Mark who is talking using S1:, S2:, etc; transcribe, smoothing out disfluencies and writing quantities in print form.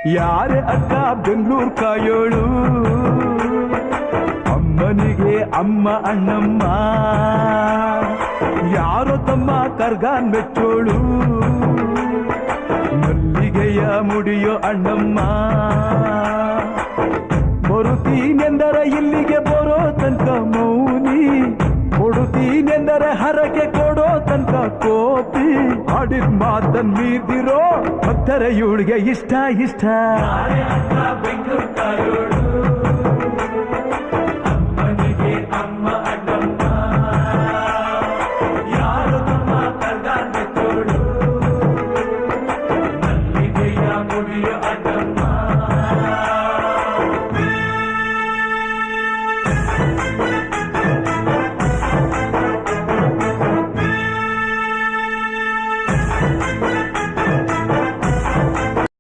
S1: ಯಾರೇ ಅಕ್ಕ ಬೆಂಗಳೂರು ಕಾಯೋಳು, ಅಮ್ಮನಿಗೆ ಅಮ್ಮ ಅಣ್ಣಮ್ಮ, ಯಾರೋ ತಮ್ಮ ಕರ್ಗಾನ್ ಮೆಚ್ಚೋಳು, ಮಲ್ಲಿಗೆಯ ಮುಡಿಯೋ ಅಣ್ಣಮ್ಮ. ಬರುತ್ತೀನೆಂದರೆ ಇಲ್ಲಿಗೆ ಬರೋ ತನಕ ಮೌನಿ, ಕೊಡುತ್ತೀನೆಂದರೆ ಹರಕೆ ಕೊಡೋ ತನಕ ಕೋಪಿ. ಆಡಿದ ಮಾತನ್ ಮೀದಿರೋ ಭಕ್ತರ ಇವಳಿಗೆ ಇಷ್ಟ ಇಷ್ಟ. ಅಮ್ಮನಿಗೆ ಅಮ್ಮ ಅಣ್ಣಮ್ಮ, ಯಾರು ತಮ್ಮ ಕರ್ಗಾನ್ ಮೆಚ್ಚೋಳು, ಮಲ್ಲಿಗೆಯ ಮುಡಿಯೋ ಅಣ್ಣ.